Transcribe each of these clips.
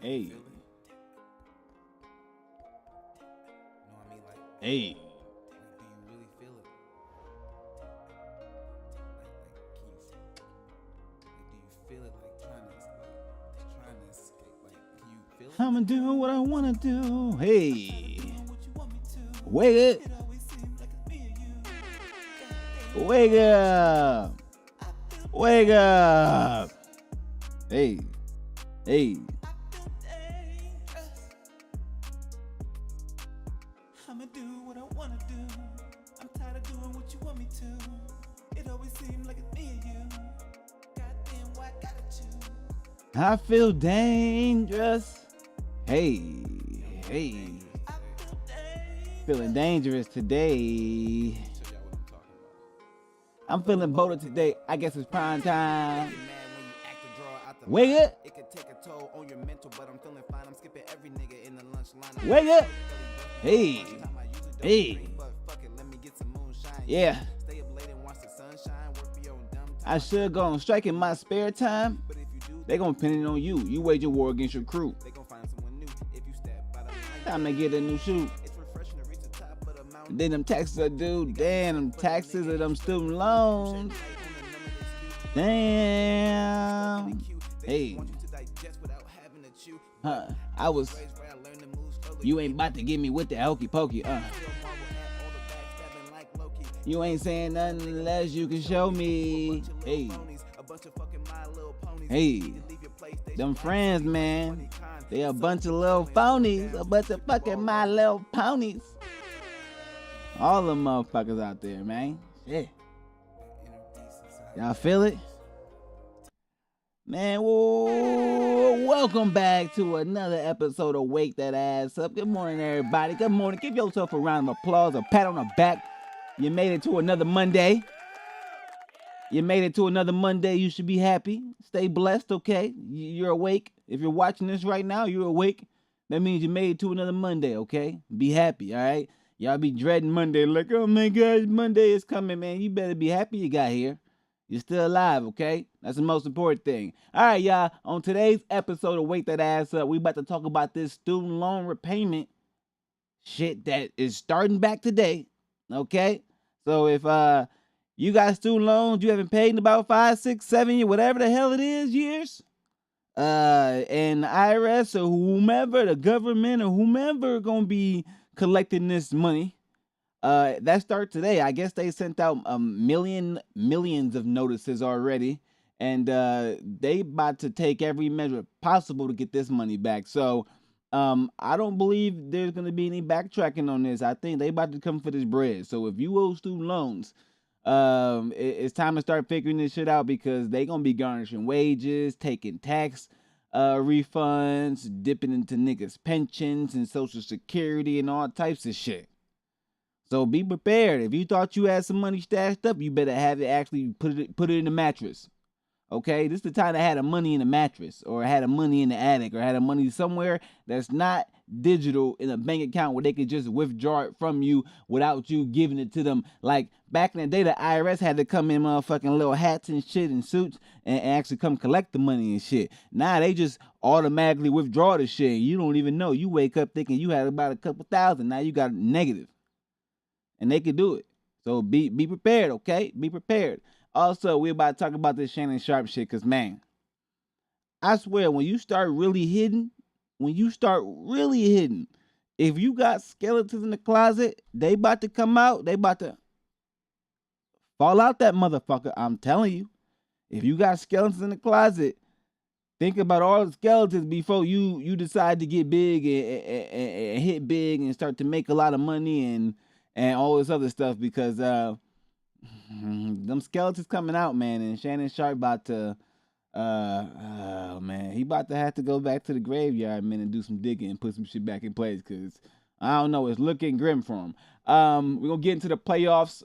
Hey. Hey. I'ma do what I wanna do. Hey. Wake up. Wake up. Wake up. Hey. Hey. I'ma do what I wanna do. I'm tired of doing what you want me to. It always seems like it's me and you. Goddamn, why gotta choose? I feel dangerous. Hey, hey. Feeling dangerous today. I'm feeling bolder today. I guess it's prime time. Wake up. It could take a toll on your mental, but I'm feeling fine. I'm skipping every nigga in the lunch line. Wake up. Hey. Hey. Yeah. I should go on strike in my spare time. They gonna pin it on you. You wage a war against your crew. Time to get a new shoe. Then them taxes are due. Damn, them taxes of them student loans. Damn. Hey. I was. You ain't about to get me with the hokey pokey. You ain't saying nothing unless you can show me. Hey. Hey. Them friends, man. They a bunch of little phonies. A bunch of fucking My Little Ponies. All them motherfuckers out there, man. Shit. Y'all feel it? Man, welcome back to another episode of Wake That Ass Up. Good morning, everybody. Good morning. Give yourself a round of applause, a pat on the back. You made it to another Monday. You made it to another Monday. You should be happy. Stay blessed, okay? You're awake. If you're watching this right now, you're awake. That means you made it to another Monday, okay? Be happy, all right? Y'all be dreading Monday like, oh my gosh, Monday is coming, man. You better be happy you got here. You're still alive, okay? That's the most important thing. All right, y'all. On today's episode of Wake That Ass Up, we about to talk about this student loan repayment shit that is starting back today, okay? So if you got student loans you haven't paid in about 5, 6, 7 years, whatever the hell it is, years, and the IRS or whomever, the government or whomever gonna be collecting this money, that starts today. I guess they sent out millions of notices already, and they about to take every measure possible to get this money back. So I don't believe there's gonna be any backtracking on this. I think they about to come for this bread. So if you owe student loans, it's time to start figuring this shit out, because they gonna be garnishing wages, taking tax refunds, dipping into niggas' pensions and social security and all types of shit. So be prepared. If you thought you had some money stashed up, you better have it actually put it in the mattress. Okay, this is the time I had a money in the mattress, or had a money in the attic, or had a money somewhere that's not digital in a bank account where they could just withdraw it from you without you giving it to them. Like back in the day, the IRS had to come in motherfucking little hats and shit and suits and actually come collect the money and shit. Now they just automatically withdraw the shit. You don't even know. You wake up thinking you had about a couple thousand. Now you got negative. And they could do it. So be prepared, okay? Be prepared. Also, we're about to talk about this Shannon Sharpe shit, because, man, I swear, when you start really hidden, if you got skeletons in the closet, they about to come out. They about to fall out that motherfucker. I'm telling you. If you got skeletons in the closet, think about all the skeletons before you decide to get big and hit big and start to make a lot of money and all this other stuff, because them skeletons coming out, man. And Shannon Sharpe about to oh man, he about to have to go back to the graveyard, man, and do some digging and put some shit back in place, because I don't know, it's looking grim for him. We're gonna get into the playoffs.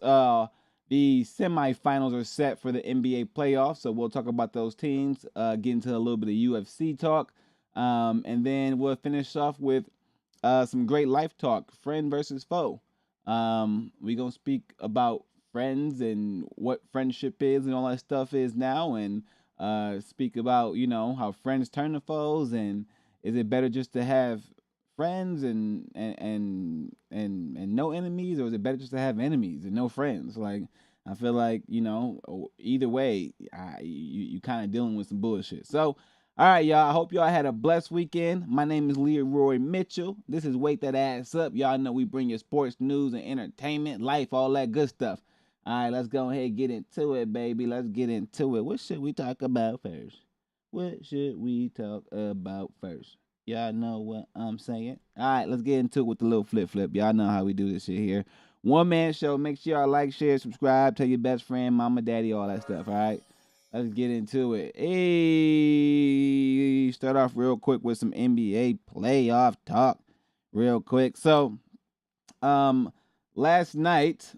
The semifinals are set for the NBA playoffs, so we'll talk about those teams, get into a little bit of UFC talk, and then we'll finish off with some great life talk, friend versus foe. We're gonna speak about friends and what friendship is and all that stuff is now, and speak about, how friends turn to foes, and Is it better just to have friends and no enemies, or is it better just to have enemies and no friends? Like, I feel like, either way, you kind of dealing with some bullshit. So, all right, y'all. I hope y'all had a blessed weekend. My name is Leroy Mitchell. This is Wake That Ass Up. Y'all know we bring you sports, news, and entertainment, life, all that good stuff. All right, let's go ahead and get into it, baby. Let's get into it. What should we talk about first? What should we talk about first? Y'all know what I'm saying? All right, let's get into it with the little flip. Y'all know how we do this shit here. One man show. Make sure y'all like, share, subscribe, tell your best friend, mama, daddy, all that stuff. All right, let's get into it. Hey, start off real quick with some NBA playoff talk, real quick. So, last night,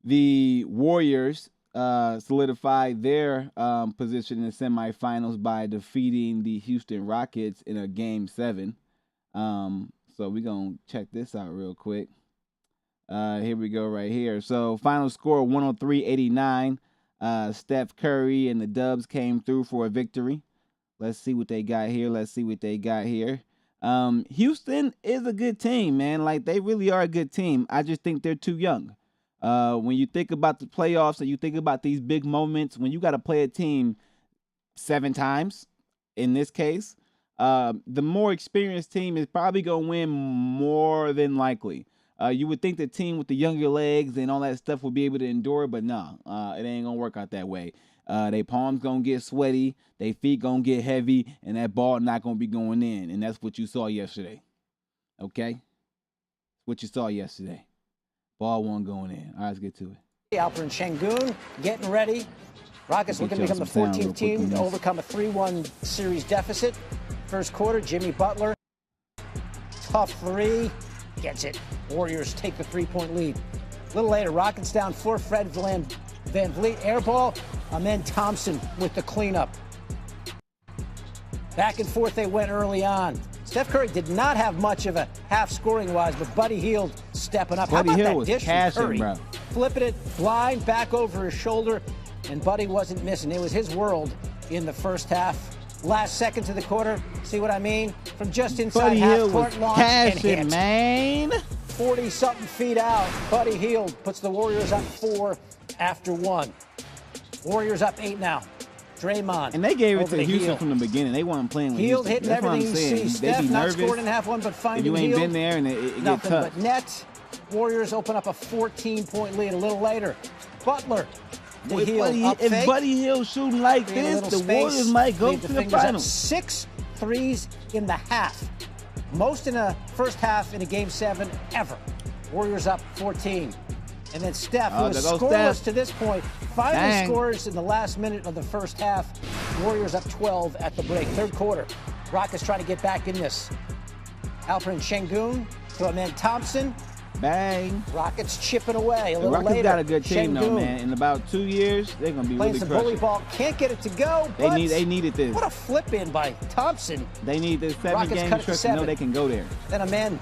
the Warriors solidified their position in the semifinals by defeating the Houston Rockets in a Game 7. So we're going to check this out real quick. Here we go right here. So final score 103-89. Steph Curry and the Dubs came through for a victory. Let's see what they got here. Houston is a good team, man. Like, they really are a good team. I just think they're too young. When you think about the playoffs and you think about these big moments, when you got to play a team 7 times, in this case, the more experienced team is probably going to win more than likely. You would think the team with the younger legs and all that stuff would be able to endure it, but no, it ain't going to work out that way. They palms going to get sweaty, they feet going to get heavy, and that ball not going to be going in. And that's what you saw yesterday. Okay? What you saw yesterday. Ball one going in. All right, let's get to it. Alperen Şengün getting ready. Rockets looking to become the 14th team to overcome a 3-1 series deficit. First quarter, Jimmy Butler. Tough three. Gets it. Warriors take the 3-point lead. A little later, Rockets down 4. Fred VanVleet air ball. Amen Thompson with the cleanup. Back and forth they went early on. Steph Curry did not have much of a half scoring wise, but Buddy Hield stepping up. Buddy How about Hield that was dish cashing, from Curry? bro. Flipping it blind back over his shoulder, and Buddy wasn't missing. It was his world in the first half. Last second to the quarter, see what I mean? From just inside Buddy half Hield court was launch cashing, and hit. man. 40-something feet out. Buddy Hield puts the Warriors up 4 after 1. Warriors up 8 now. Draymond. And they gave it to Houston Hield. from the beginning. They weren't playing with Hield Houston. hitting That's everything what I'm you saying. see. Steph They be not nervous scoring in half one, but finding if you ain't Hield. been there, and it get Nothing tough. but net. Warriors open up a 14-point lead a little later. Butler. If Buddy Hield shooting like this, the Warriors might go to the finals. 6 threes in the half. Most in a first half in a Game 7 ever. Warriors up 14. And then Steph, who was scoreless to this point, finally scores in the last minute of the first half. Warriors up 12 at the break. Third quarter. Rockets trying to get back in this. Alperen Şengün to Amen Thompson. Bang. Rockets chipping away a the little Rockets later. Got a good team, Şengün. though, man. In about 2 years, they're going to be Playing really some crushing. bully ball. Can't get it to go, but They needed this. What a flip in by Thompson. They need this 7-game cut it to stretch to know 7. they can go there. Then Amen.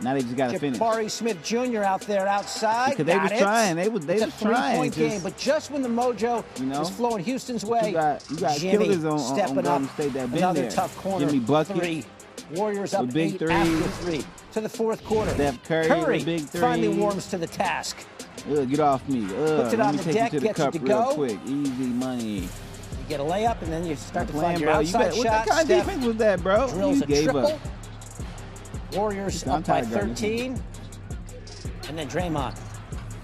Now they just got to finish. Jabari Smith Jr. out there outside. Because they was trying. They was trying. It's a 3-point game, but just when the mojo is flowing Houston's way, you got Jimmy killers on stepping Golden up. State that been Another there. tough corner. Jimmy bucket. 3. Warriors up big 8 threes. after 3 to the fourth quarter. Steph Curry big finally threes. warms to the task. Get off me. Puts it let on me the take deck, you to the gets it cup to real go. quick. Easy money. You get a layup, and then you start to Playing, find your bro. outside shot. What kind of Steph defense was that, bro? drills You a gave triple. up. Warriors up by 13. And then Draymond.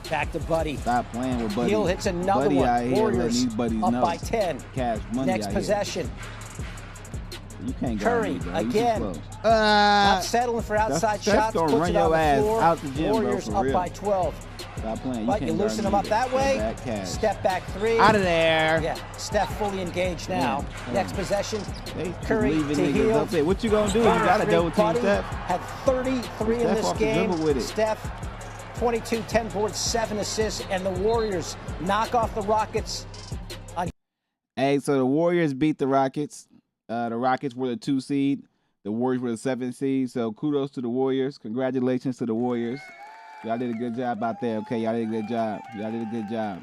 Back to Buddy. Stop playing with Buddy. Hield hits another Buddy one. out here Warriors these buddies up know. by 10. Cash money Next out possession. Here. You can't Curry me, bro. again. Not settling for outside shots. Gonna Puts run it on your the ass floor. out the gym, Warriors bro, up real. by 12. Stop playing. But you loosen them up that way. Step back 3. Out of there. Yeah, Steph fully engaged now. Yeah. Next possession. They Curry to Hield. Up there. What you gonna do? You gotta double team Steph. Had 33 in this game. With it. Steph, 22, 10 boards, 7 assists, and the Warriors knock off the Rockets. Hey, so the Warriors beat the Rockets. The Rockets were the 2 seed. The Warriors were the 7 seed. So kudos to the Warriors. Congratulations to the Warriors. Y'all did a good job out there, okay? Y'all did a good job.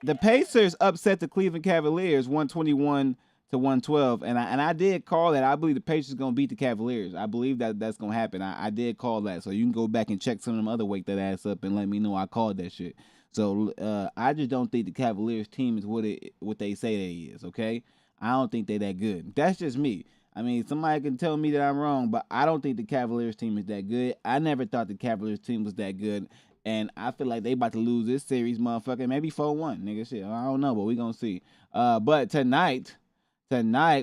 The Pacers upset the Cleveland Cavaliers 121 to 112, and I did call that. I believe the Patriots going to beat the Cavaliers. I believe that's going to happen. I did call that, so you can go back and check some of them other wake that ass up and let me know I called that shit. So I just don't think the Cavaliers team is what they say they is. Okay, I don't think they that good. That's just me. I mean, somebody can tell me that I'm wrong, but I don't think the Cavaliers team is that good. I never thought the Cavaliers team was that good. And I feel like they about to lose this series, motherfucker. Maybe 4-1, nigga. Shit, I don't know, but we gonna see. But tonight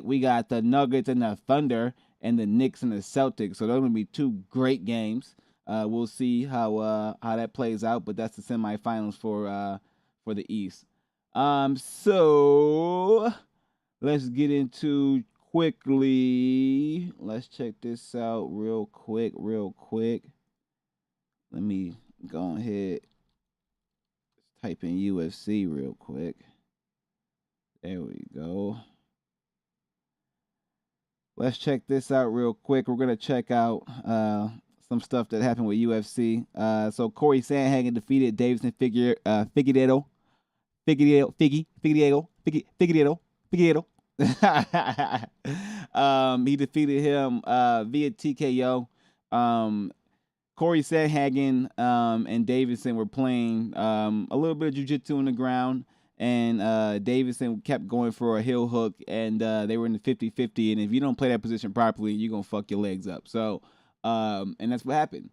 we got the Nuggets and the Thunder and the Knicks and the Celtics. So those are gonna be two great games. We'll see how that plays out. But that's the semifinals for the East. So let's get into quickly. Let's check this out real quick. Let me go ahead, type in UFC real quick. There we go. Let's check this out real quick. We're going to check out some stuff that happened with UFC. So Corey Sandhagen defeated Davison Figueiredo. He defeated him via TKO. Corey Sandhagen and Davison were playing a little bit of jiu-jitsu on the ground, and Davison kept going for a heel hook, and they were in the 50-50, and if you don't play that position properly, you're going to fuck your legs up. So, and that's what happened.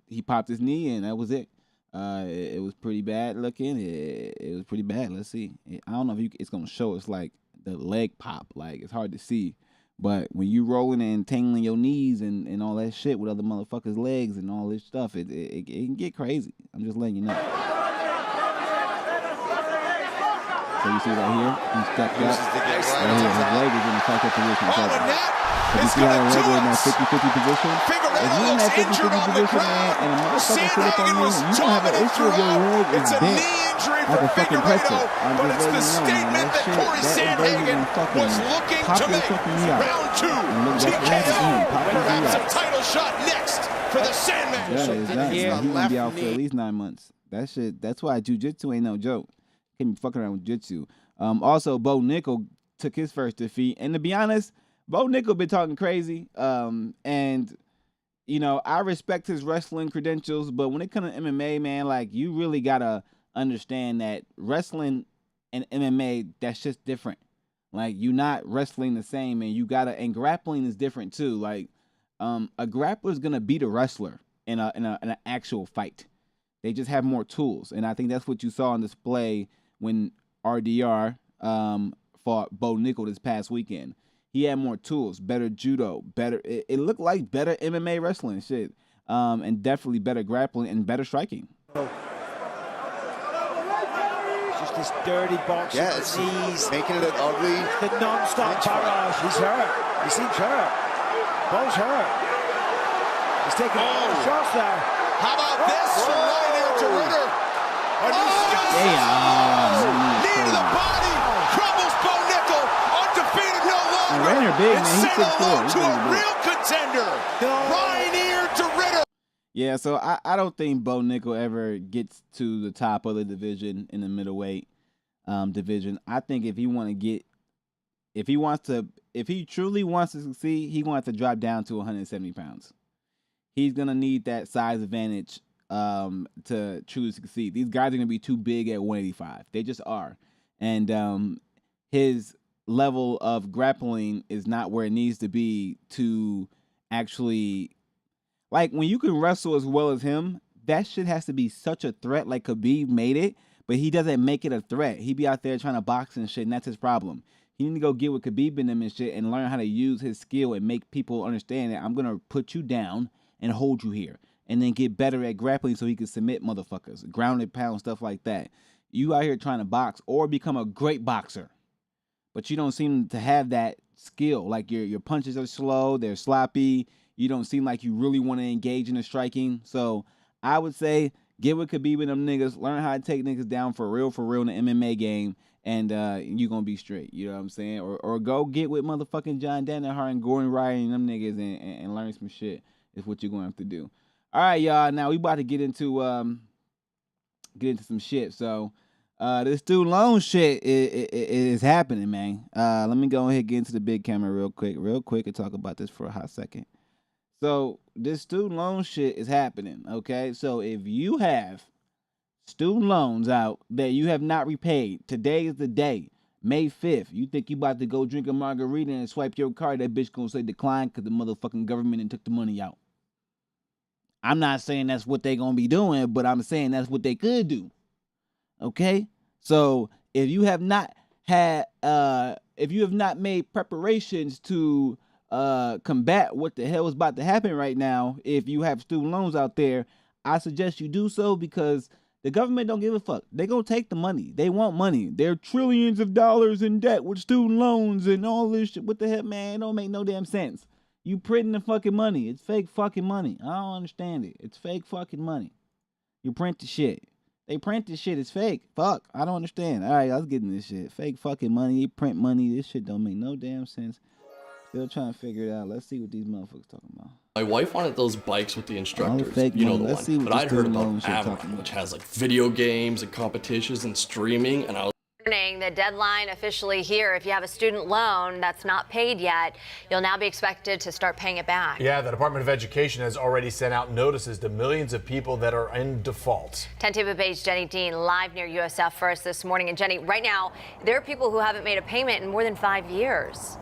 He popped his knee, and that was it. It was pretty bad looking. It was pretty bad. Let's see. I don't know if it's going to show us, like, the leg pop. Like, it's hard to see. But when you rolling and tangling your knees and all that shit with other motherfuckers' legs and all this stuff, it can get crazy. I'm just letting you know. So you see right here, he stepped up. Right here, his leg is in the fucked up position. But you see how the leg is in that 50-50 position? If you're in that 50-50 position, man, and a motherfucker sit up on you, you don't have an issue if your leg is bent like a fucking pretzel. I'm just letting you know, man. That shit, that invasion fucking pop your fucking knee out. And look, that's what happened to him. Pop his knee out. Title shot next for the Sandman. It's done. He's gonna be out for at least 9 months. That shit, that's why jiu-jitsu ain't no joke. Can't be fucking around with jiu-jitsu. Also, Bo Nickel took his first defeat. And to be honest, Bo Nickel been talking crazy. And, you know, I respect his wrestling credentials, but when it comes to MMA, man, like, you really got to understand that wrestling and MMA, that's just different. Like, you're not wrestling the same, and grappling is different, too. Like, a grappler's going to beat a wrestler in an actual fight. They just have more tools. And I think that's what you saw on display when RDR fought Bo Nickel this past weekend. He had more tools, better judo, better. It looked like better MMA wrestling shit, and definitely better grappling and better striking. Just this dirty box on the knees, making it ugly. The non-stop barrage. He's hurt. He seems hurt. Bo's hurt. He's taking shots there. How about this from Rainier to Ritter? Knee to the body, crumbles Bo Nickel, undefeated no longer. Rainier big, man. He's 6'4". To a real contender, Rainier to Ritter. Yeah, so I don't think Bo Nickel ever gets to the top of the division in the middleweight division. I think if he truly wants to succeed, he wants to drop down to 170 pounds. He's gonna need that size advantage to truly succeed. These guys are going to be too big at 185. They just are. And his level of grappling is not where it needs to be to actually, like, when you can wrestle as well as him, that shit has to be such a threat. Like, Khabib made it, but he doesn't make it a threat. He be out there trying to box and shit, and that's his problem. He need to go get with Khabib in them and shit and learn how to use his skill and make people understand that I'm going to put you down and hold you here. And then get better at grappling so he can submit motherfuckers, grounded pound, stuff like that. You out here trying to box or become a great boxer, but you don't seem to have that skill. Like, your punches are slow, they're sloppy. You don't seem like you really want to engage in the striking. So I would say get with Khabib and them niggas, learn how to take niggas down for real in the MMA game, and you're going to be straight. You know what I'm saying? Or go get with motherfucking John Danaher and Gordon Ryan and them niggas and learn some shit is what you're going to have to do. All right, y'all. Now we about to get into some shit. So This student loan shit is happening, man. Let me go ahead and get into the big camera real quick, and talk about this for a hot second. So this student loan shit is happening, okay? So if you have student loans out that you have not repaid, today is the day, May 5th. You think you about to go drink a margarita and swipe your card, that bitch gonna say decline because the motherfucking government and took the money out. I'm not saying that's what they gonna be doing, but I'm saying that's what they could do. Okay, so if you have not made preparations to combat what the hell is about to happen right now, if you have student loans out there, I suggest you do so, because the government don't give a fuck. They gonna take the money. They want money. They're trillions of dollars in debt with student loans and all this shit. What the hell, man? It don't make no damn sense. You printing the fucking money. It's fake fucking money. I don't understand it. It's fake fucking money. You print the shit. They print this shit. It's fake. Fuck. I don't understand. All right, I was getting this shit. Fake fucking money. You print money. This shit don't make no damn sense. Still trying to figure it out. Let's see what these motherfuckers talking about. My wife wanted those bikes with the instructors. Fake you know money. the Let's one. see what But I'd heard about BABbbbbbbbyyy, which has like video games and competitions and streaming, and I was The deadline officially here. If you have a student loan that's not paid yet, you'll now be expected to start paying it back. Yeah, the Department of Education has already sent out notices to millions of people that are in default. 10 Tampa Bay's Jenny Dean live near USF for us this morning. And Jenny, right now, there are people who haven't made a payment in more than 5 years.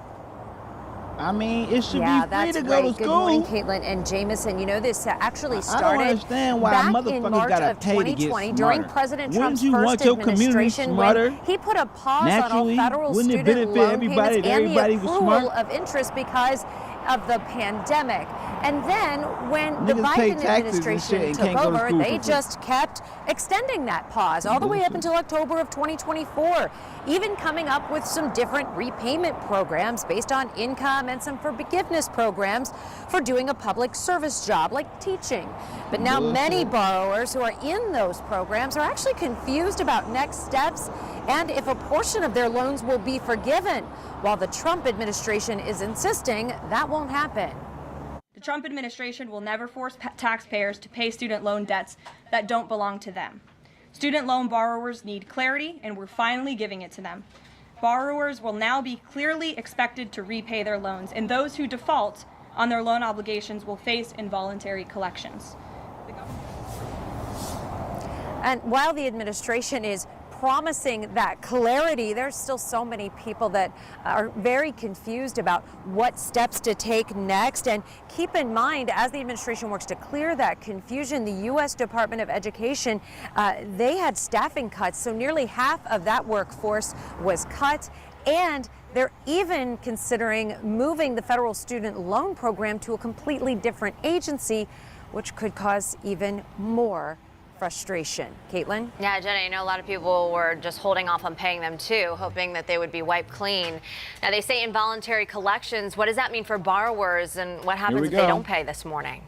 I mean, it should be free to go to school. Good morning, Caitlin and Jameson. You know, this actually started I don't understand why back motherfuckers in March gotta of pay to get 2020 smarter. during President Trump's Wouldn't you first want your community administration smarter? when he put a pause Naturally, on all federal wouldn't it student benefit loan everybody payments if and the everybody was smart? accrual of interest because of the pandemic. And then when the Niggas pay Biden taxes and shit administration and took can't go to over, school they for free. just kept extending that pause all the way up until October of 2024, even coming up with some different repayment programs based on income and some forgiveness programs for doing a public service job like teaching. But now many borrowers who are in those programs are actually confused about next steps and if a portion of their loans will be forgiven, while the Trump administration is insisting that won't happen. The Trump administration will never force taxpayers to pay student loan debts that don't belong to them. Student loan borrowers need clarity, and we're finally giving it to them. Borrowers will now be clearly expected to repay their loans, and those who default on their loan obligations will face involuntary collections. And while the administration is promising that clarity, there's still so many people that are very confused about what steps to take next. And keep in mind, as the administration works to clear that confusion, the U.S. Department of Education, they had staffing cuts, so nearly half of that workforce was cut. And they're even considering moving the federal student loan program to a completely different agency, which could cause even more frustration. Caitlin? Yeah, Jenny, I know a lot of people were just holding off on paying them too, hoping that they would be wiped clean. Now, they say involuntary collections. What does that mean for borrowers, and what happens if they don't pay this morning?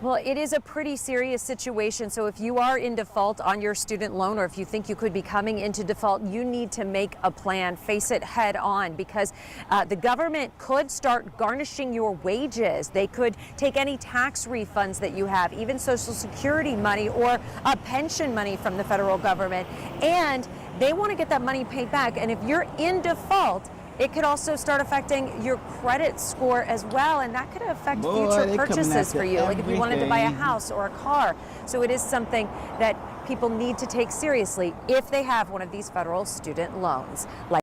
Well, it is a pretty serious situation. So if you are in default on your student loan, or if you think you could be coming into default, you need to make a plan, face it head on, because the government could start garnishing your wages. They could take any tax refunds that you have, even Social Security money or pension money from the federal government. And they want to get that money paid back. And if you're in default, it could also start affecting your credit score as well, and that could affect future purchases for you, like if you wanted to buy a house or a car. So it is something that people need to take seriously if they have one of these federal student loans. All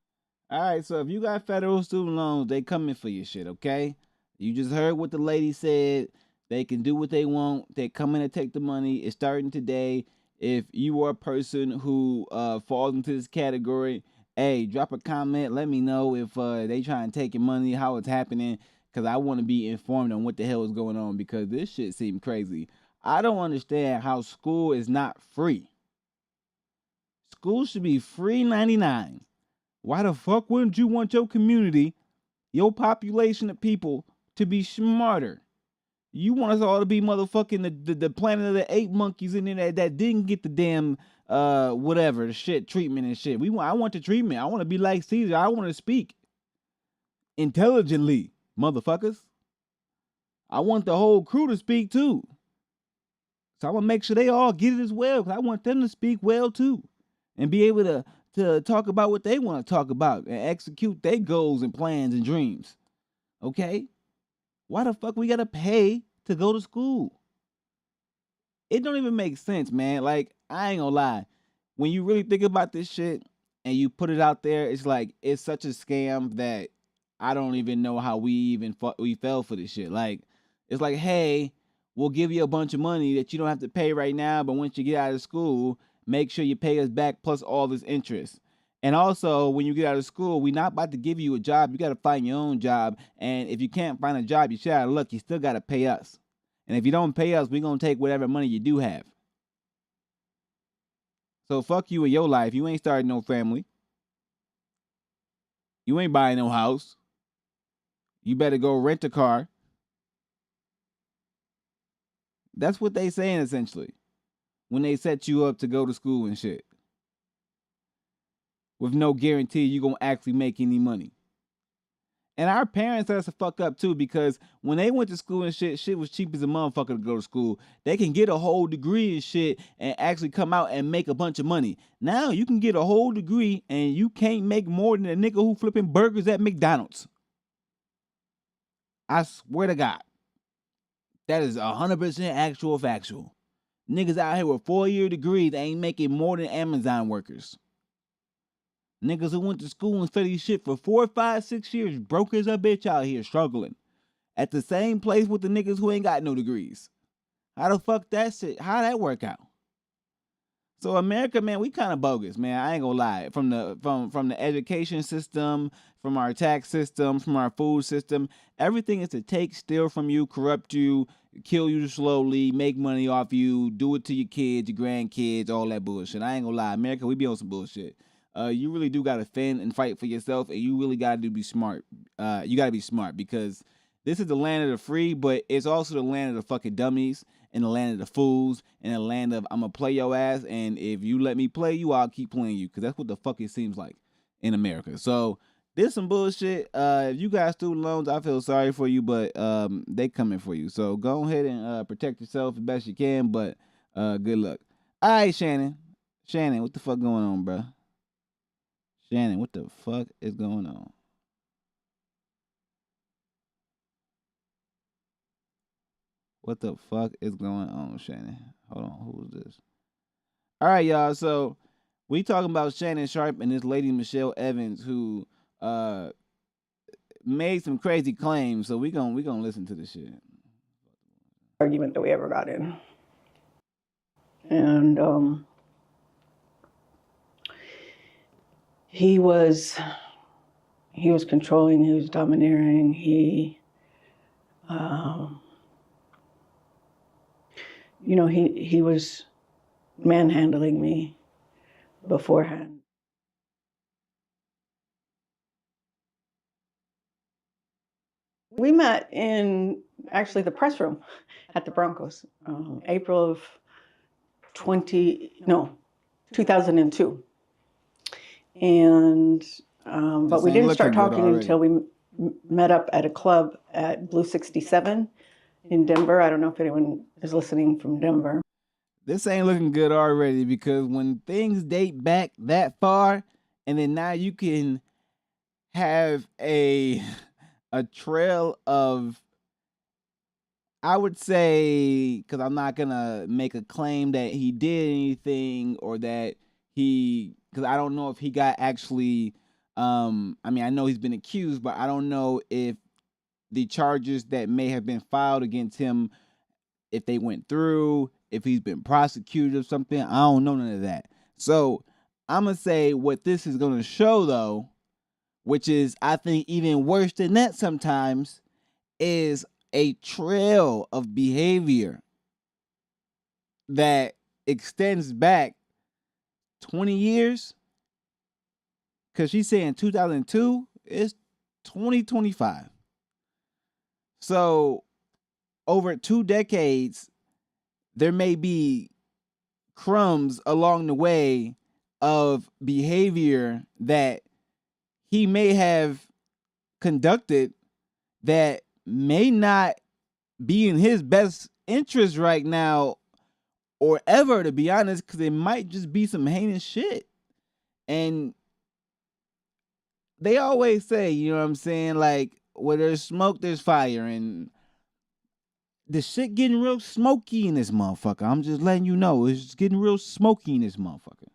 right, so if you got federal student loans, they coming for your shit, okay? You just heard what the lady said. They can do what they want. They're coming to take the money. It's starting today. If you are a person who falls into this category, hey, drop a comment. Let me know if they try and take your money, how it's happening, because I want to be informed on what the hell is going on, because this shit seems crazy. I don't understand how school is not free. School should be free 99. Why the fuck wouldn't you want your community, your population of people, to be smarter? You want us all to be motherfucking the Planet of the Apes monkeys in there that didn't get the damn whatever the shit treatment and shit. I want the treatment. I want to be like Caesar. I want to speak intelligently, motherfuckers. I want the whole crew to speak too. So I'm going to make sure they all get it as well, because I want them to speak well too and be able to talk about what they want to talk about and execute their goals and plans and dreams. Okay? Why the fuck we got to pay to go to school? It don't even make sense, man. Like, I ain't gonna lie. When you really think about this shit and you put it out there, it's like, it's such a scam that I don't even know how we fell for this shit. Like, it's like, hey, we'll give you a bunch of money that you don't have to pay right now, but once you get out of school, make sure you pay us back plus all this interest. And also, when you get out of school, we're not about to give you a job. You got to find your own job. And if you can't find a job, you shit out of luck, you still got to pay us. And if you don't pay us, we're going to take whatever money you do have. So fuck you in your life. You ain't starting no family. You ain't buying no house. You better go rent a car. That's what they saying essentially when they set you up to go to school and shit. With no guarantee you're going to actually make any money. And our parents had us to fuck up too, because when they went to school and shit was cheap as a motherfucker to go to school. They can get a whole degree and shit and actually come out and make a bunch of money. Now you can get a whole degree and you can't make more than a nigga who flipping burgers at McDonald's. I swear to God. That is 100% actual factual. Niggas out here with 4-year degrees ain't making more than Amazon workers. Niggas who went to school and studied shit for 4, 5, 6 years broke as a bitch out here struggling. At the same place with the niggas who ain't got no degrees. How the fuck that shit? How that work out? So America, man, we kind of bogus, man. I ain't gonna lie. From the education system, from our tax system, from our food system, everything is to take, steal from you, corrupt you, kill you slowly, make money off you, do it to your kids, your grandkids, all that bullshit. I ain't gonna lie. America, we be on some bullshit. You really do gotta fend and fight for yourself, and you really gotta be smart. You gotta be smart, because this is the land of the free, but it's also the land of the fucking dummies, and the land of the fools, and the land of I'm gonna play your ass, and if you let me play you, I'll keep playing you, because that's what the fuck it seems like in America. So this some bullshit. If you got student loans, I feel sorry for you, but they coming for you. So go ahead and protect yourself as best you can, but good luck. All right, Shannon, what the fuck going on, bro? Shannon, what the fuck is going on? What the fuck is going on, Shannon? Hold on, who is this? All right, y'all. So we talking about Shannon Sharpe and this lady Michelle Evans, who made some crazy claims. So we gonna listen to this shit. Argument that we ever got in, and he was controlling. He was domineering. He was manhandling me beforehand. We met in actually the press room at the Broncos, April of 2002. And but we didn't start talking until we met up at a club at Blue 67 in Denver. I don't know if anyone is listening from Denver. This ain't looking good already, because when things date back that far, and then now you can have a trail of, I would say, because I'm not gonna make a claim that he did anything or that because I don't know if he got actually, I mean, I know he's been accused, but I don't know if the charges that may have been filed against him, if they went through, if he's been prosecuted or something. I don't know none of that. So I'm going to say what this is going to show, though, which is, I think, even worse than that sometimes, is a trail of behavior that extends back 20 years. Because she's saying 2002, it's 2025. So over 2 decades, there may be crumbs along the way of behavior that he may have conducted that may not be in his best interest right now or ever, to be honest, because it might just be some heinous shit. And they always say, you know what I'm saying, like, where there's smoke, there's fire. And the shit getting real smoky in this motherfucker. I'm just letting you know. It's getting real smoky in this motherfucker.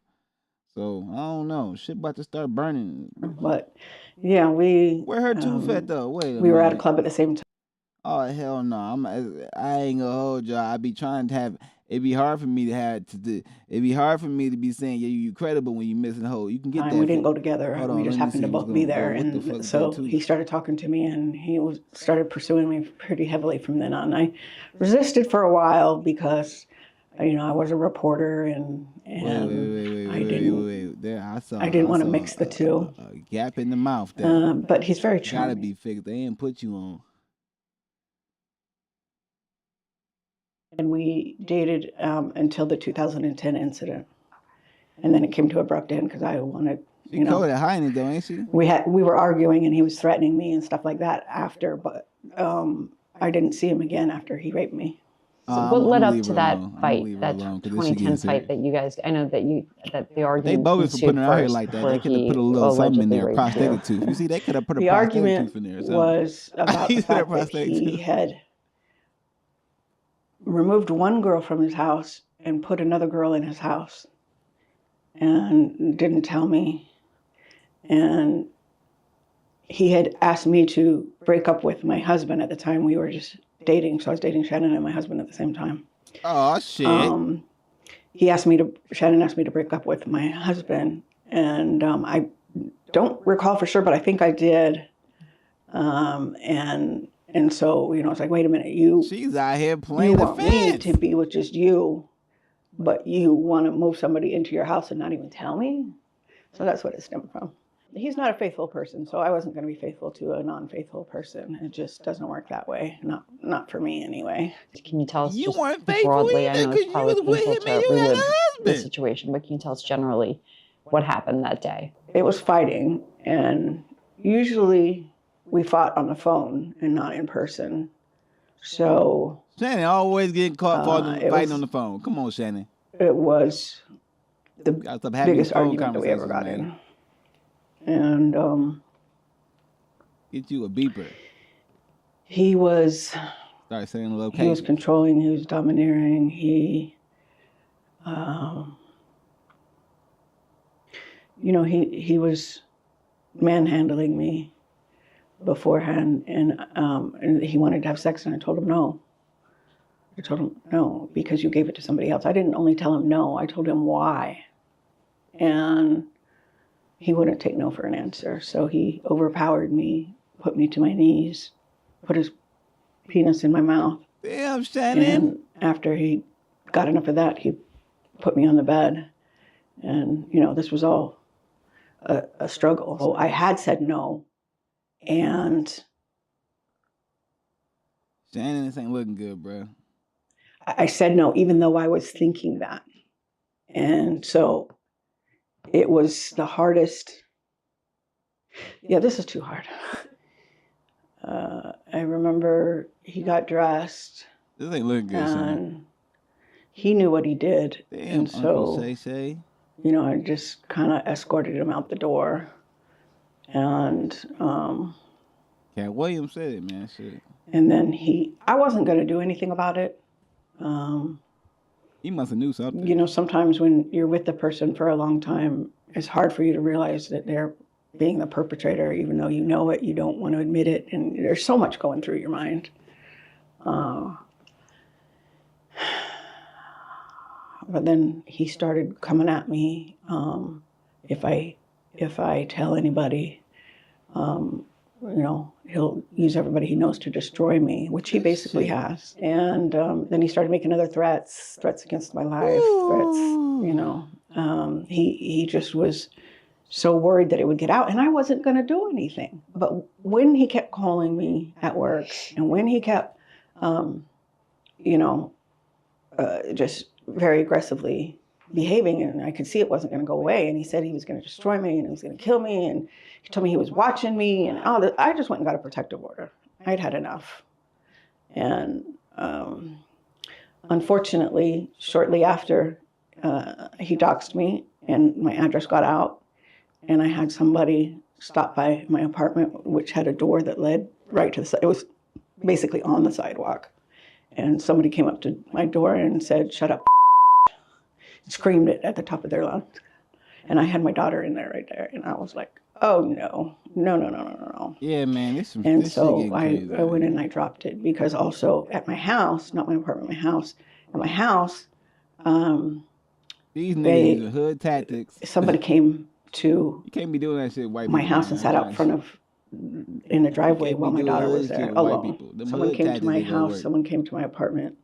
So, I don't know. Shit about to start burning. But, yeah, Where her tooth at, though? Wait a minute. We were at a club at the same time. Oh, hell no. I ain't gonna hold y'all. I be trying to have... It'd be hard for me it'd be hard for me to be saying, yeah, you credible when you missing a hole. You can get that. We didn't go together. We just happened to both be there. And so he started talking to me, and he started pursuing me pretty heavily from then on. I resisted for a while because, you know, I was a reporter, and I didn't want to mix the two. A gap in the mouth there. But he's very charming. Gotta be fixed. They didn't put you on. And we dated until the 2010 incident, and then it came to a abrupt end because I wanted, you know. She called it hiding though, ain't she? We were arguing, and he was threatening me and stuff like that after, but I didn't see him again after he raped me. So what led up to that fight, that 2010 fight that you guys? I know that the argument. They bogus for putting her out here like that. They could have put a little something in there, prosthetic tooth. You see, they could have put a prosthetic tooth in there. The argument was about the fact that he had removed one girl from his house and put another girl in his house and didn't tell me. And he had asked me to break up with my husband at the time. We were just dating. So I was dating Shannon and my husband at the same time. Oh, shit. Shannon asked me to break up with my husband. And I don't recall for sure, but I think I did. And so, you know, it's like, wait a minute, she's out here playing the fence. You want me to be with just you, but you want to move somebody into your house and not even tell me? So that's what it stemmed from. He's not a faithful person, so I wasn't going to be faithful to a non-faithful person. It just doesn't work that way. Not for me, anyway. Can you tell us you just weren't faithful broadly? Either, I know it's probably painful to relive the situation, but can you tell us generally what happened that day? It was fighting, and usually we fought on the phone and not in person. So Shannon always getting caught fighting on the phone. Come on, Shannon. It was the biggest argument that we ever got in. And get you a beeper. He was start saying location. He was controlling, he was domineering, he you know, he was manhandling me beforehand, and he wanted to have sex, and I told him no. I told him no, because you gave it to somebody else. I didn't only tell him no, I told him why. And he wouldn't take no for an answer. So he overpowered me, put me to my knees, put his penis in my mouth. Damn, Shannon. And after he got enough of that, he put me on the bed. And, you know, this was all a struggle. So I had said no. And Shannon, this ain't looking good, bro. I said no, even though I was thinking that. And so it was the hardest. Yeah, this is too hard. I remember he got dressed. This ain't looking good, Shannon. He knew what he did. Damn, and so, Uncle Say. You know, I just kind of escorted him out the door. And Cat Williams said it, man. Shit. And then I wasn't going to do anything about it. He must have knew something. You know, sometimes when you're with the person for a long time, it's hard for you to realize that they're being the perpetrator, even though you know it, you don't want to admit it, and there's so much going through your mind. But then he started coming at me. If I tell anybody, you know, he'll use everybody he knows to destroy me, which he basically has. And then he started making other threats against my life, threats, you know. He just was so worried that it would get out, and I wasn't going to do anything. But when he kept calling me at work, and when he kept, you know, just very aggressively behaving, and I could see it wasn't going to go away, and he said he was going to destroy me, and he was going to kill me, and he told me he was watching me, and all that. I just went and got a protective order. I'd had enough. And unfortunately, shortly after, he doxed me and my address got out, and I had somebody stop by my apartment, which had a door that led right to the side. It was basically on the sidewalk. And somebody came up to my door and said, "Shut up," screamed it at the top of their lungs. And I had my daughter in there right there. And I was like, oh, no. Yeah, man. And so I went and I dropped it, because also at my house, not my apartment, my house, at my house, these niggas are hood tactics. Somebody came to you can't be doing that shit, white my people, house and sat out front of in the driveway while my daughter was there alone. Someone came to my house, someone came to my apartment,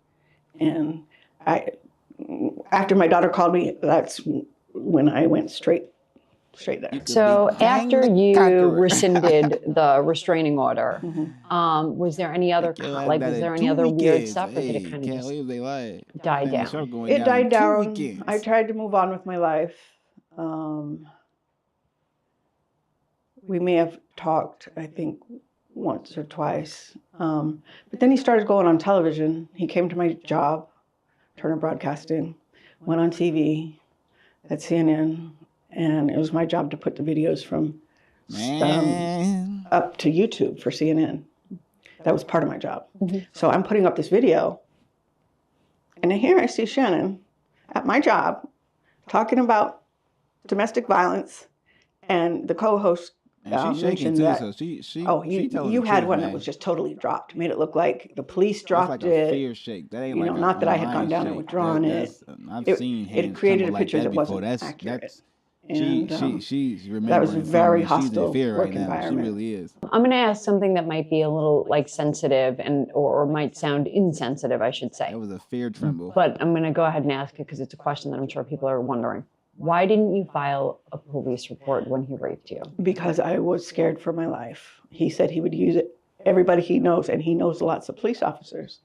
and after my daughter called me, that's when I went straight there. So after you rescinded the restraining order, was there any other was there any other weird stuff, or did it kind of just die down? It died down. I tried to move on with my life. We may have talked, I think, once or twice. But then he started going on television. He came to my job, Turner Broadcasting, went on TV at CNN, and it was my job to put the videos from up to YouTube for CNN. That was part of my job. So I'm putting up this video, and here I see Shannon at my job talking about domestic violence, and the co-host she's shaking too, so she you had one that was just totally dropped, made it look like the police dropped it. Like a fear shake. That ain't not that I had gone down and withdrawn it. I've seen hands it created a picture that wasn't accurate. She's remembering. That was a very hostile work environment. She really is. I'm going to ask something that might be a little sensitive or might sound insensitive, I should say. That was a fear tremble. But I'm going to go ahead and ask it because it's a question that I'm sure people are wondering. Why didn't you file a police report when he raped you? Because I was scared for my life. He said he would use it. Everybody he knows, and he knows lots of police officers.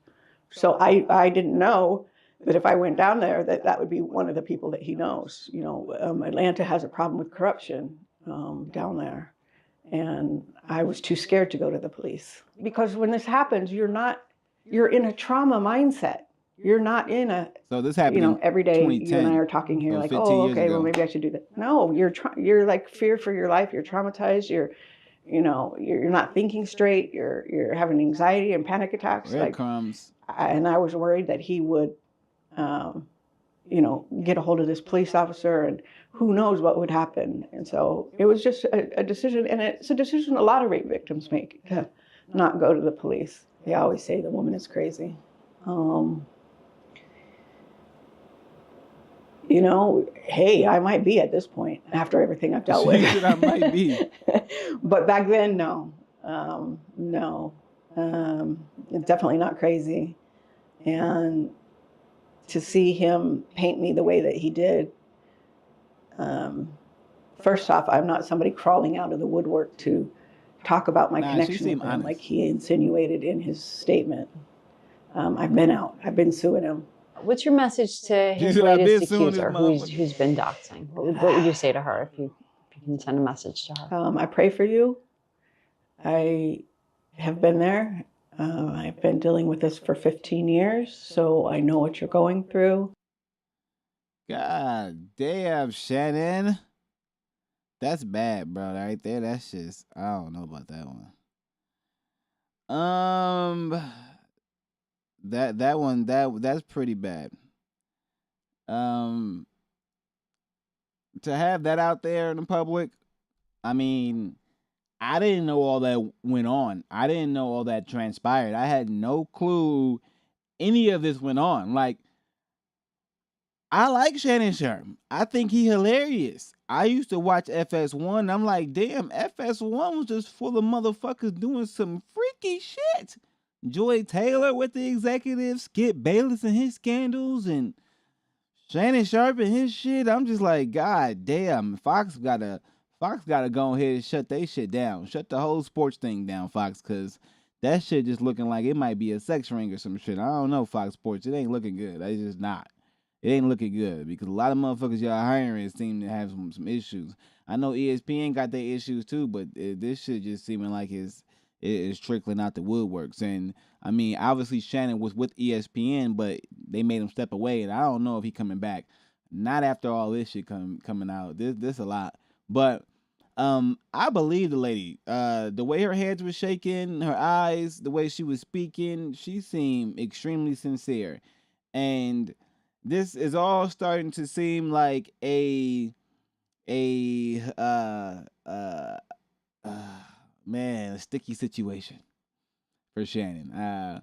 So I didn't know that if I went down there, that would be one of the people that he knows. Atlanta has a problem with corruption down there. And I was too scared to go to the police. Because when this happens, you're in a trauma mindset. You're not in a, so this happened every day you and I are talking here like, oh, okay, well, maybe I should do that. No, you're like fear for your life. You're traumatized. You're not thinking straight. You're having anxiety and panic attacks. Breadcrumbs. And I was worried that he would, get a hold of this police officer, and who knows what would happen. And so it was just a decision, and it's a decision a lot of rape victims make, to not go to the police. They always say the woman is crazy. Hey, I might be at this point after everything I've dealt with. I might be. But back then, no. Definitely not crazy. And to see him paint me the way that he did, first off, I'm not somebody crawling out of the woodwork to talk about my connection with him like he insinuated in his statement. I've been out. I've been suing him. What's your message to his latest accuser who's been doxing? What would you say to her if you can send a message to her? I pray for you. I have been there. I've been dealing with this for 15 years, so I know what you're going through. God damn, Shannon. That's bad, bro. Right there. That's just, I don't know about that one. That's pretty bad. To have that out there in the public, I mean, I didn't know all that went on. I didn't know all that transpired. I had no clue any of this went on. Like, I like Shannon Sharpe. I think he hilarious. I used to watch FS1. I'm like, damn, FS1 was just full of motherfuckers doing some freaky shit. Joy Taylor with the executives, Skip Bayless and his scandals, and Shannon Sharpe and his shit. I'm just like, God damn, Fox gotta go ahead and shut they shit down. Shut the whole sports thing down, Fox, because that shit just looking like it might be a sex ring or some shit. I don't know, Fox Sports. It ain't looking good. It's just not. It ain't looking good because a lot of motherfuckers y'all hiring seem to have some issues. I know ESPN got their issues too, but this shit just seeming like it's is trickling out the woodworks. And I mean, obviously Shannon was with ESPN, but they made him step away, and I don't know if he coming back. Not after all this shit coming out. This a lot. But I believe the lady. The way her hands were shaking, her eyes, the way she was speaking, she seemed extremely sincere. And this is all starting to seem like a man, a sticky situation for Shannon.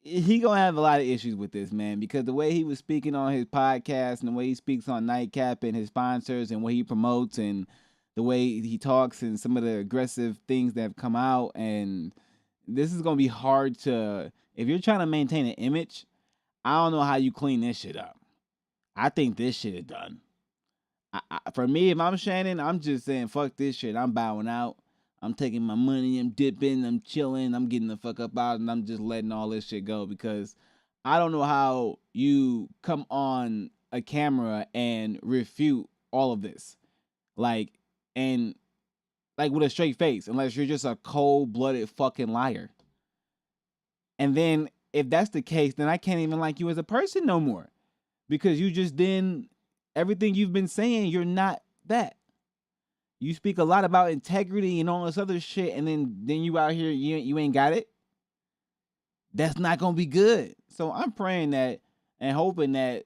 He gonna have a lot of issues with this, man, because the way he was speaking on his podcast and the way he speaks on Nightcap and his sponsors and what he promotes and the way he talks and some of the aggressive things that have come out, and this is gonna be hard to, if you're trying to maintain an image, I don't know how you clean this shit up. I think this shit is done. For me, if I'm Shannon, I'm just saying, fuck this shit. I'm bowing out. I'm taking my money. I'm dipping. I'm chilling. I'm getting the fuck up out, and I'm just letting all this shit go, because I don't know how you come on a camera and refute all of this. Like with a straight face, unless you're just a cold-blooded fucking liar. And then, if that's the case, then I can't even like you as a person no more. Because you just then, everything you've been saying, you're not that. You speak a lot about integrity and all this other shit, and then you out here, you ain't got it. That's not going to be good. So I'm praying that and hoping that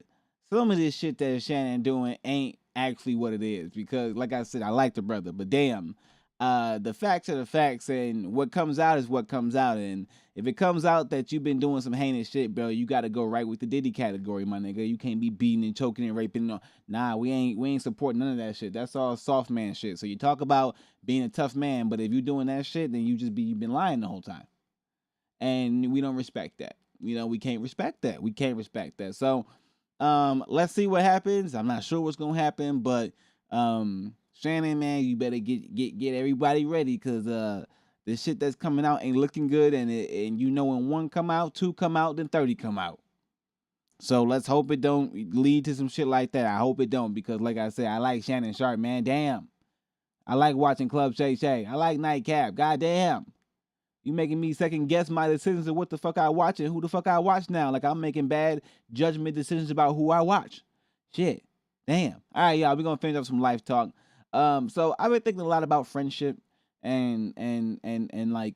some of this shit that Shannon doing ain't actually what it is. Because, like I said, I like the brother, but damn, the facts are the facts, and what comes out is what comes out. And if it comes out that you've been doing some heinous shit, bro, you got to go right with the Diddy category, my nigga. You can't be beating and choking and raping. No. Nah, we ain't supporting none of that shit. That's all soft man shit. So you talk about being a tough man, but if you doing that shit, then you've been lying the whole time. And we don't respect that. We can't respect that. We can't respect that. So let's see what happens. I'm not sure what's gonna happen, but Shannon, man, you better get everybody ready, because the shit that's coming out ain't looking good, and when 1 come out, 2 come out, then 30 come out. So let's hope it don't lead to some shit like that. I hope it don't, because like I said, I like Shannon Sharpe, man. Damn. I like watching Club Shay Shay. I like Nightcap. Goddamn. You making me second guess my decisions of what the fuck I watch and who the fuck I watch now. Like I'm making bad judgment decisions about who I watch. Shit. Damn. All right, y'all. We're gonna finish up some life talk. So I've been thinking a lot about friendship and like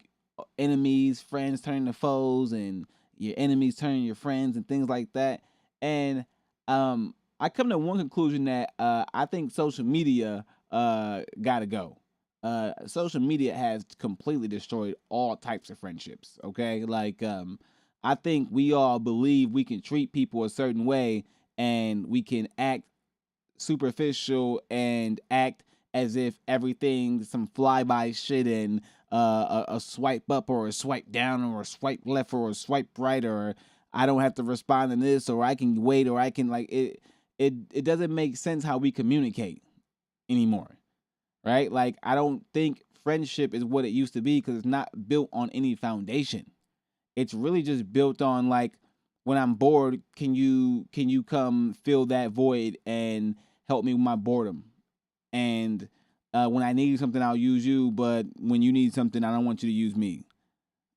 enemies, friends turning to foes, and your enemies turning your friends and things like that. And I come to one conclusion that I think social media gotta go. Social media has completely destroyed all types of friendships. Okay, like I think we all believe we can treat people a certain way, and we can act superficial and act as if everything's some flyby shit, and a swipe up or a swipe down or a swipe left or a swipe right, or I don't have to respond to this, or I can wait, or I can like it. It doesn't make sense how we communicate anymore. Right? Like, I don't think friendship is what it used to be, because it's not built on any foundation. It's really just built on, like, when I'm bored, can you come fill that void and help me with my boredom? And when I need something, I'll use you, but when you need something, I don't want you to use me.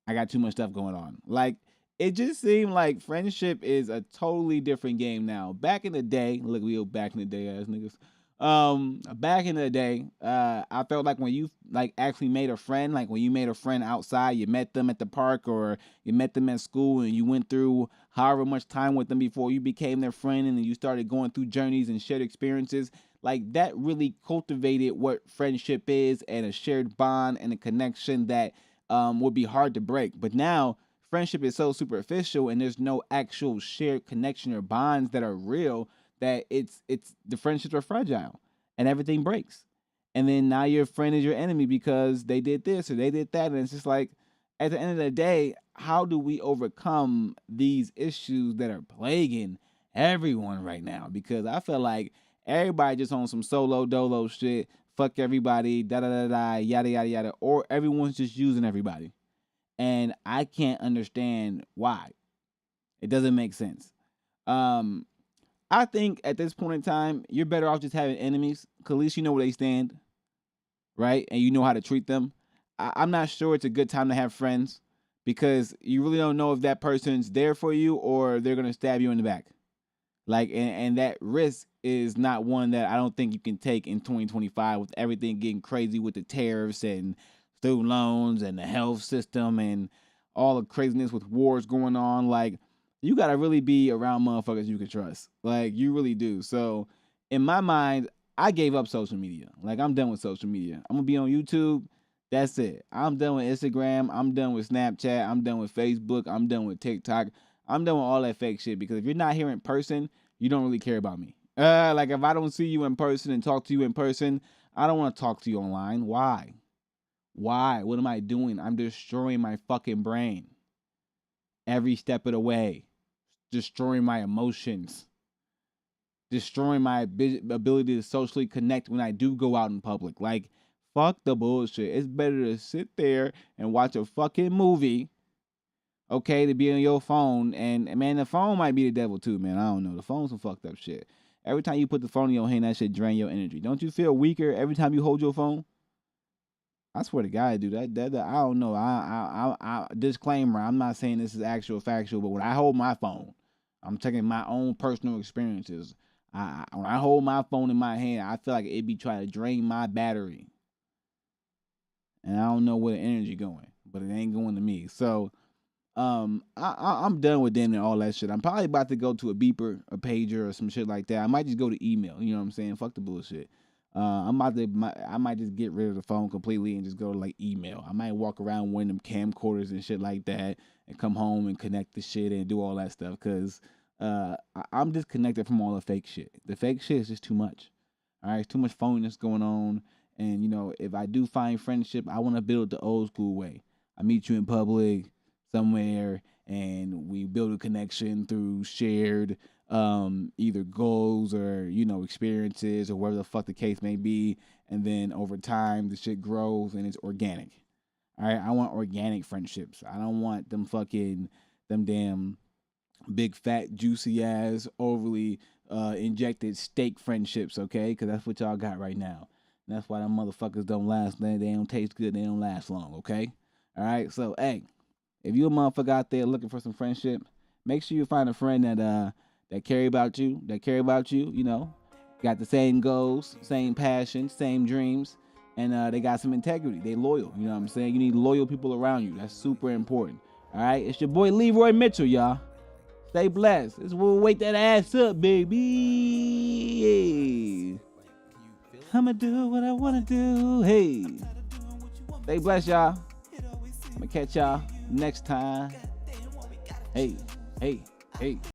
I got too much stuff going on. Like, it just seemed like friendship is a totally different game now. Back in the day, look, we old back in the day ass niggas. Back in the day, I felt like when you like actually made a friend, like when you made a friend outside, you met them at the park or you met them at school, and you went through however much time with them before you became their friend, and then you started going through journeys and shared experiences. Like that really cultivated what friendship is, and a shared bond and a connection that would be hard to break. But now friendship is so superficial, and there's no actual shared connection or bonds that are real, that it's the friendships are fragile and everything breaks. And then now your friend is your enemy because they did this or they did that. And it's just like, at the end of the day, how do we overcome these issues that are plaguing everyone right now? Because I feel like everybody just on some solo dolo shit, fuck everybody, da da da da, yada yada yada, or everyone's just using everybody. And I can't understand why. It doesn't make sense. I think at this point in time, you're better off just having enemies, because at least you know where they stand, right? And you know how to treat them. I'm not sure it's a good time to have friends because you really don't know if that person's there for you or they're going to stab you in the back. Like, and that risk is not one that I don't think you can take in 2025 with everything getting crazy with the tariffs and student loans and the health system and all the craziness with wars going on. Like, you got to really be around motherfuckers you can trust. Like, you really do. So, in my mind, I gave up social media. Like, I'm done with social media. I'm going to be on YouTube. That's it. I'm done with Instagram. I'm done with Snapchat. I'm done with Facebook. I'm done with TikTok. I'm done with all that fake shit because if you're not here in person, you don't really care about me. Like, if I don't see you in person and talk to you in person, I don't want to talk to you online. Why? Why? What am I doing? I'm destroying my fucking brain. Every step of the way. Destroying my emotions. Destroying my ability to socially connect when I do go out in public. Like, fuck the bullshit. It's better to sit there and watch a fucking movie, okay, to be on your phone. And, man, the phone might be the devil too, man. I don't know. The phone's some fucked up shit. Every time you put the phone in your hand, that shit drain your energy. Don't you feel weaker every time you hold your phone? I swear to God, dude. I don't know. I disclaimer, I'm not saying this is actual factual, but when I hold my phone, I'm taking my own personal experiences. When I hold my phone in my hand, I feel like it be trying to drain my battery. And I don't know where the energy going, but it ain't going to me. So, I'm done with them and all that shit. I'm probably about to go to a beeper, a pager, or some shit like that. I might just go to email. You know what I'm saying? Fuck the bullshit. I might just get rid of the phone completely and just go to like email. I might walk around one of them camcorders and shit like that and come home and connect the shit and do all that stuff because I'm disconnected from all the fake shit. The fake shit is just too much. All right, it's too much phoniness going on. And, you know, if I do find friendship, I want to build the old school way. I meet you in public somewhere and we build a connection through shared either goals or, you know, experiences or whatever the fuck the case may be. And then over time, the shit grows and it's organic. All right, I want organic friendships. I don't want them damn big, fat, juicy ass, overly injected steak friendships, okay? Because that's what y'all got right now. And that's why them motherfuckers don't last. They don't taste good. They don't last long, okay? All right, so, hey, if you a motherfucker out there looking for some friendship, make sure you find a friend that care about you, you know, got the same goals, same passion, same dreams, and they got some integrity. They loyal, you know what I'm saying? You need loyal people around you. That's super important. All right, it's your boy Leroy Mitchell, y'all. Stay blessed. This will wake that ass up, baby. Yeah. I'ma do what I wanna do. Hey. Stay blessed, y'all. I'ma catch y'all next time. Hey, hey, hey.